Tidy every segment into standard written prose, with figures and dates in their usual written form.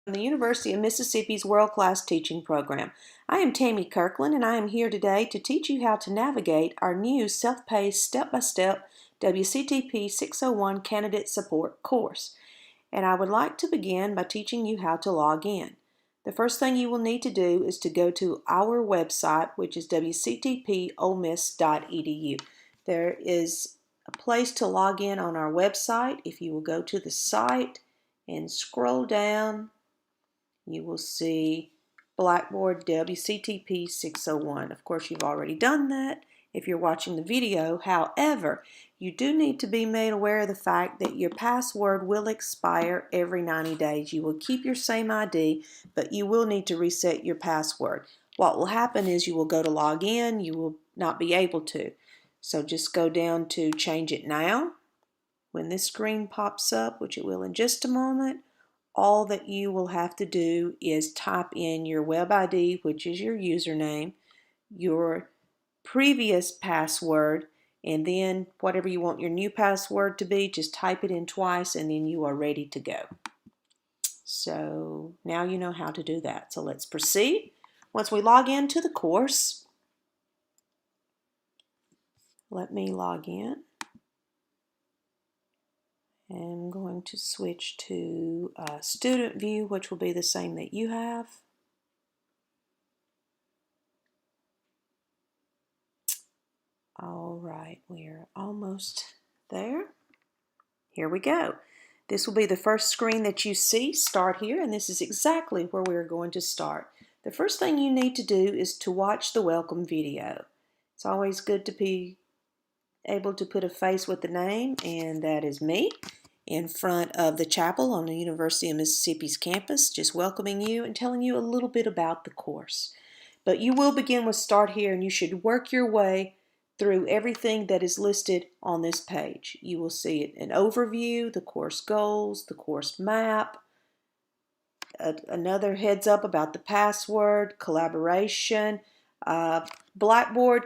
From the University of Mississippi's world-class teaching program. I am Tammy Kirkland, and I am here today to teach you how to navigate our new self-paced, step-by-step WCTP 601 candidate support course. And I would like to begin by teaching you how to log in. The first thing you will need to do is to go to our website, which is wctpoldmiss.edu. There is a place to log in on our website. If you will go to the site and scroll down, you will see Blackboard WCTP 601. Of course, you've already done that if you're watching the video. However, you do need to be made aware of the fact that your password will expire every 90 days. You will keep your same ID, but you will need to reset your password. What will happen is you will go to log in, you will not be able to. So just go down to change it now. When this screen pops up, which it will in just a moment, all that you will have to do is type in your web ID, which is your username, your previous password, and then whatever you want your new password to be, just type it in twice and then you are ready to go. So now you know how to do that. So let's proceed. Once we log into the course, let me log in. I'm going to switch to student view, which will be the same that you have. All right, we're almost there. Here we go. This will be the first screen that you see. Start here, and this is exactly where we're going to start. The first thing you need to do is to watch the welcome video. It's always good to be able to put a face with the name, and that is me in front of the chapel on the University of Mississippi's campus, just welcoming you and telling you a little bit about the course. But you will begin with start here, and you should work your way through everything that is listed on this page. You will see an overview, the course goals, the course map, another heads up about the password, collaboration, Blackboard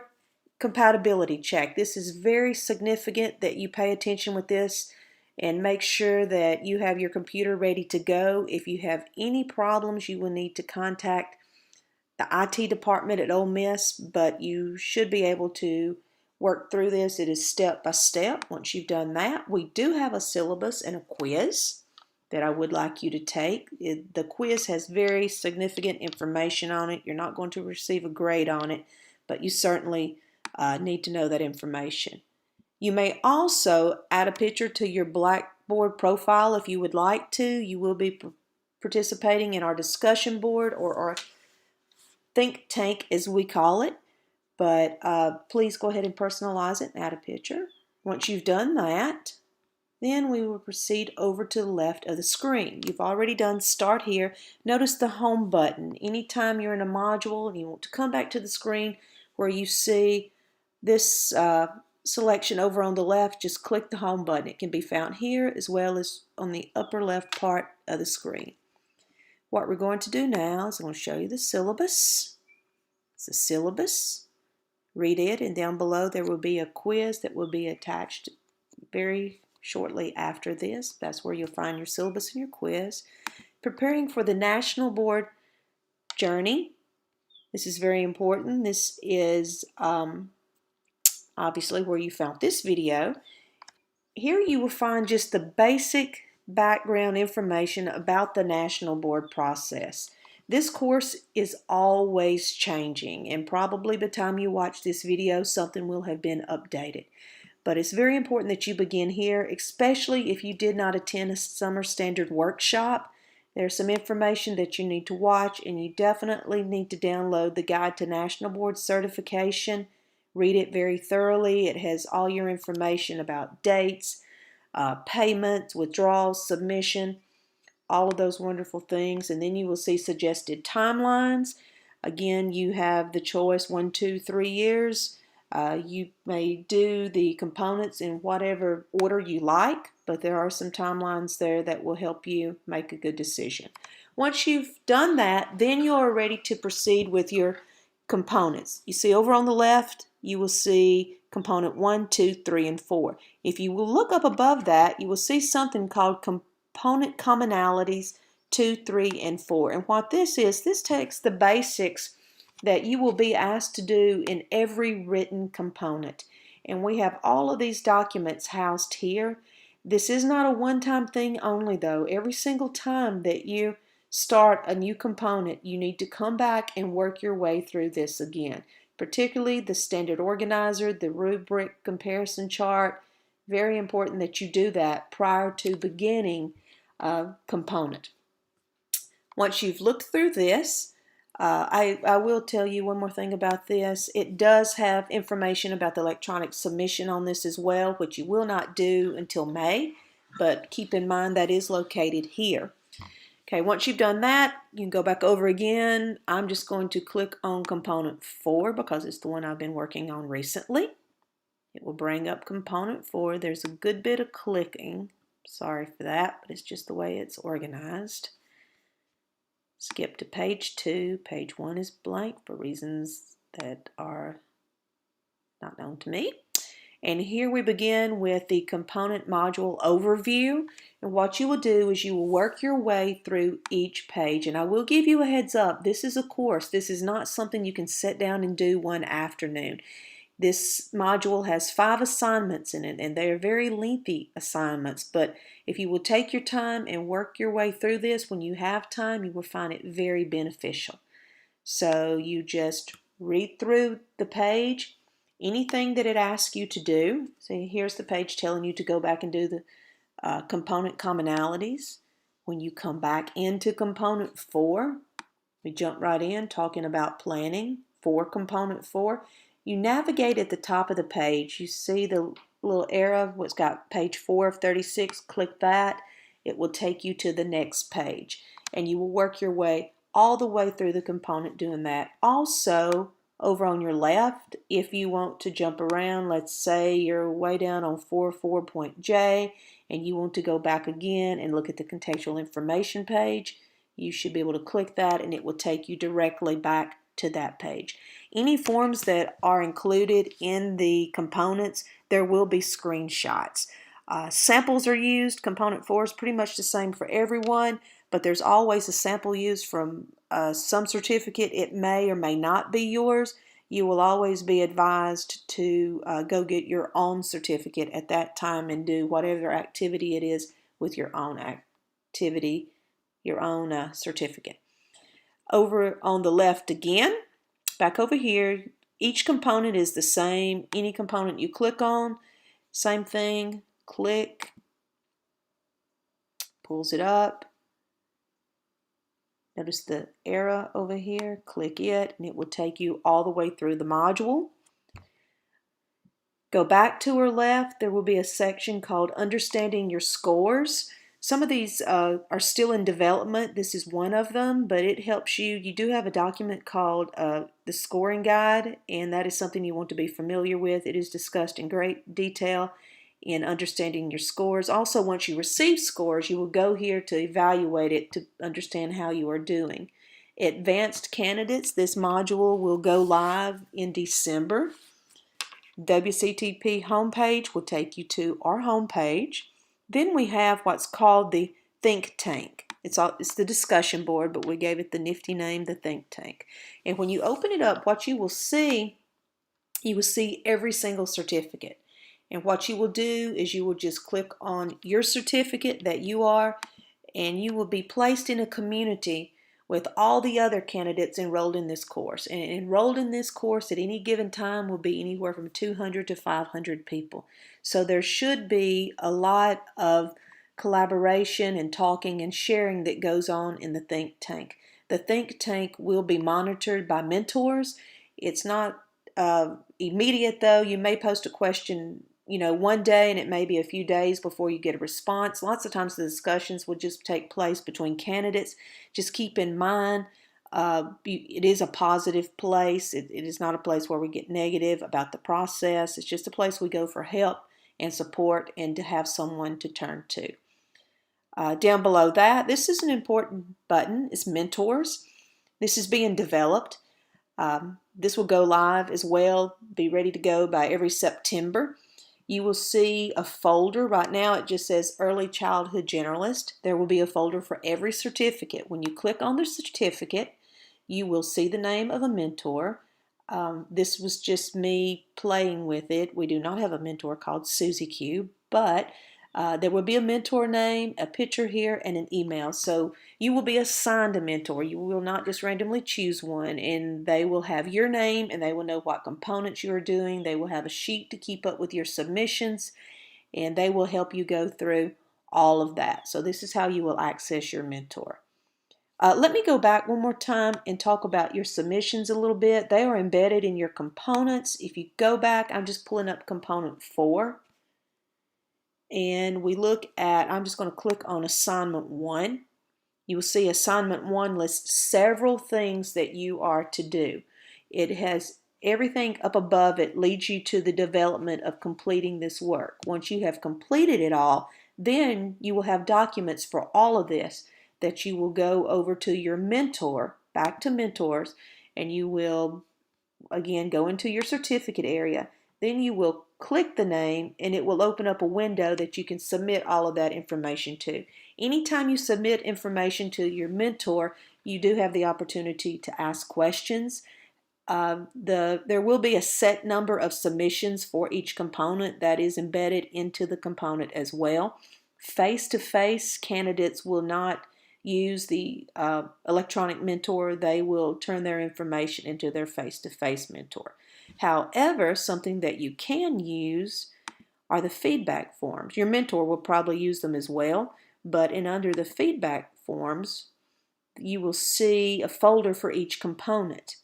compatibility check. This is very significant that you pay attention with this and make sure that you have your computer ready to go. If you have any problems, you will need to contact the IT department at Ole Miss, but you should be able to work through this. It is step by step. Once you've done that, we do have a syllabus and a quiz that I would like you to take. The quiz has very significant information on it. You're not going to receive a grade on it, but you certainly need to know that information. You may also add a picture to your Blackboard profile if you would like to. You will be participating in our discussion board or our think tank, as we call it. But please go ahead and personalize it and add a picture. Once you've done that, then we will proceed over to the left of the screen. You've already done start here. Notice the home button. Anytime you're in a module and you want to come back to the screen where you see this selection over on the left, just click the home button. It can be found here as well as on the upper left part of the screen. What we're going to do now is I'm going to show you the syllabus. It's a syllabus. Read it, and down below there will be a quiz that will be attached very shortly after this. That's where you'll find your syllabus and your quiz. Preparing for the National Board journey. This is very important. This is obviously where you found this video. Here you will find just the basic background information about the National Board process. This course is always changing, and probably by the time you watch this video, something will have been updated. But it's very important that you begin here, especially if you did not attend a summer standard workshop. There's some information that you need to watch, and you definitely need to download the Guide to National Board Certification. Read it very thoroughly. It has all your information about dates, payments, withdrawals, submission, all of those wonderful things. And then you will see suggested timelines. Again, you have the choice 1, 2, 3 years. You may do the components in whatever order you like, but there are some timelines there that will help you make a good decision. Once you've done that, then you are ready to proceed with your components. You see over on the left, you will see component 1, 2, 3, and 4. If you will look up above that, you will see something called component commonalities 2, 3, and 4. And what this is, this takes the basics that you will be asked to do in every written component. And we have all of these documents housed here. This is not a one-time thing only though. Every single time that you start a new component, you need to come back and work your way through this again. Particularly the standard organizer, the rubric comparison chart. Very important that you do that prior to beginning a component. Once you've looked through this, I will tell you one more thing about this. It does have information about the electronic submission on this as well, which you will not do until May, but keep in mind that is located here. Okay, once you've done that, you can go back over again. I'm just going to click on component 4 because it's the one I've been working on recently. It will bring up component 4. There's a good bit of clicking. Sorry for that, but it's just the way it's organized. Skip to page 2. Page 1 is blank for reasons that are not known to me. And here we begin with the component module overview. And what you will do is you will work your way through each page. And I will give you a heads up, this is a course. This is not something you can sit down and do one afternoon. This module has 5 assignments in it, and they are very lengthy assignments. But if you will take your time and work your way through this, when you have time, you will find it very beneficial. So you just read through the page, anything that it asks you to do. So here's the page telling you to go back and do the component commonalities. When you come back into component 4, we jump right in talking about planning for component 4. You navigate at the top of the page. You see the little arrow, what's got page 4 of 36. Click that. It will take you to the next page. And you will work your way all the way through the component doing that. Also, over on your left, if you want to jump around, let's say you're way down on 4.J and you want to go back again and look at the contextual information page, you should be able to click that and it will take you directly back to that page. Any forms that are included in the components, there will be screenshots. Samples are used. Component 4 is pretty much the same for everyone, but there's always a sample used from some certificate. It may or may not be yours. You will always be advised to go get your own certificate at that time and do whatever activity it is with your own activity, your own certificate. Over on the left again, back over here, each component is the same. Any component you click on, same thing, click, pulls it up. Notice the arrow over here, click it, and it will take you all the way through the module. Go back to our left, there will be a section called Understanding Your Scores. Some of these are still in development. This is one of them, but it helps you. You do have a document called the Scoring Guide, and that is something you want to be familiar with. It is discussed in great detail in understanding your scores. Also, once you receive scores, you will go here to evaluate it to understand how you are doing. Advanced Candidates, this module will go live in December. WCTP homepage will take you to our homepage. Then we have what's called the Think Tank. It's the discussion board, but we gave it the nifty name, the Think Tank. And when you open it up, what you will see every single certificate. And what you will do is you will just click on your certificate that you are, and you will be placed in a community with all the other candidates enrolled in this course. And enrolled in this course at any given time will be anywhere from 200 to 500 people. So there should be a lot of collaboration and talking and sharing that goes on in the think tank. The think tank will be monitored by mentors. It's not immediate though. You may post a question one day and it may be a few days before you get a response. Lots of times the discussions will just take place between candidates. Just keep in mind, it is a positive place. It is not a place where we get negative about the process. It's just a place we go for help and support and to have someone to turn to. Down below that, this is an important button. It's Mentors. This is being developed. This will go live as well, be ready to go by every September. you will see a folder. Right now it just says Early Childhood Generalist. There will be a folder for every certificate. When you click on the certificate, you will see the name of a mentor. This was just me playing with it. We do not have a mentor called Susie Q, but there will be a mentor name, a picture here, and an email. So you will be assigned a mentor. You will not just randomly choose one, and they will have your name, and they will know what components you are doing. They will have a sheet to keep up with your submissions, and they will help you go through all of that. So this is how you will access your mentor. Let me go back one more time and talk about your submissions a little bit. They are embedded in your components. If you go back, I'm just pulling up component 4. And we look at, I'm just going to click on assignment 1. You will see assignment 1 lists several things that you are to do. It has everything up above it leads you to the development of completing this work. Once you have completed it all, then you will have documents for all of this that you will go over to your mentor, back to mentors, and you will again go into your certificate area. Then you will click the name and it will open up a window that you can submit all of that information to. Anytime you submit information to your mentor, you do have the opportunity to ask questions. There will be a set number of submissions for each component that is embedded into the component as well. Face-to-face candidates will not use the electronic mentor. They will turn their information into their face-to-face mentor. However, something that you can use are the feedback forms. Your mentor will probably use them as well, but under the feedback forms, you will see a folder for each component.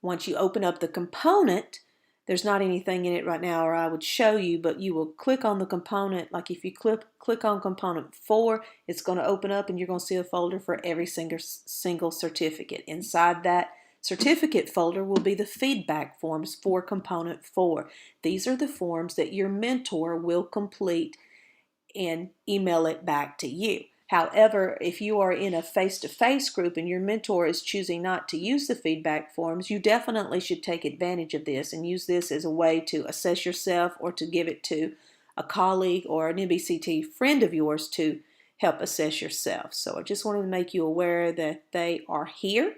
Once you open up the component, there's not anything in it right now, or I would show you, but you will click on the component. Like if you click on component 4, it's going to open up and you're going to see a folder for every single certificate. Inside that certificate folder will be the feedback forms for component 4. These are the forms that your mentor will complete and email it back to you. However, if you are in a face-to-face group and your mentor is choosing not to use the feedback forms, you definitely should take advantage of this and use this as a way to assess yourself or to give it to a colleague or an NBCT friend of yours to help assess yourself. So I just wanted to make you aware that they are here.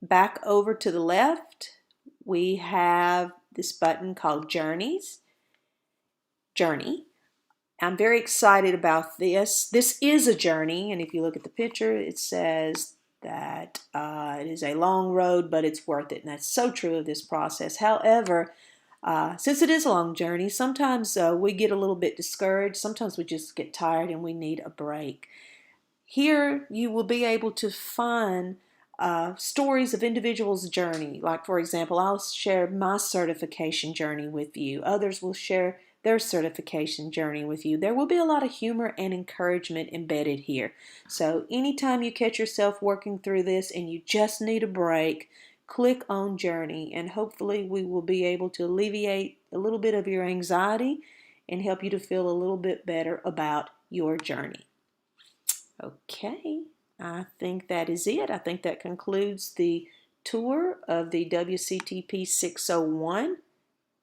Back over to the left, we have this button called Journeys. Journey. I'm very excited about this. This is a journey, and if you look at the picture, it says that it is a long road, but it's worth it, and that's so true of this process. However, since it is a long journey, sometimes we get a little bit discouraged. Sometimes we just get tired and we need a break. Here, you will be able to find stories of individuals' journey. Like, for example, I'll share my certification journey with you. Others will share their certification journey with you. There will be a lot of humor and encouragement embedded here. So anytime you catch yourself working through this and you just need a break, click on Journey, and hopefully we will be able to alleviate a little bit of your anxiety and help you to feel a little bit better about your journey. Okay, I think that is it. I think that concludes the tour of the WCTP 601.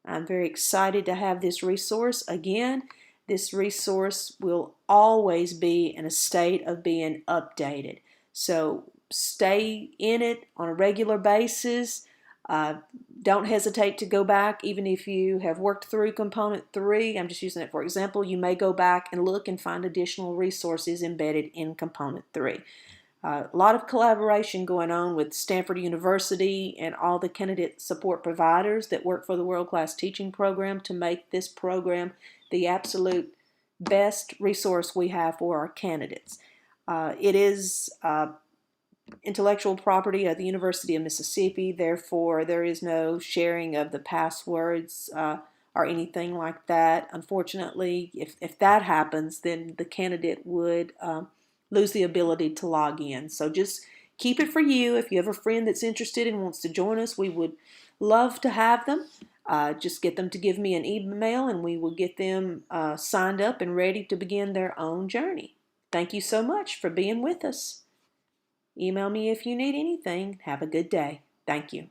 I'm very excited to have this resource. Again, this resource will always be in a state of being updated. So stay in it on a regular basis. Don't hesitate to go back, even if you have worked through component 3. I'm just using it for example. You may go back and look and find additional resources embedded in component 3. A lot of collaboration going on with Stanford University and all the candidate support providers that work for the World Class Teaching Program to make this program the absolute best resource we have for our candidates. It is intellectual property at the University of Mississippi, therefore there is no sharing of the passwords or anything like that. Unfortunately, if that happens, then the candidate would lose the ability to log in. So just keep it for you. If you have a friend that's interested and wants to join us, we would love to have them. Just get them to give me an email and we will get them signed up and ready to begin their own journey. Thank you so much for being with us. Email me if you need anything. Have a good day. Thank you.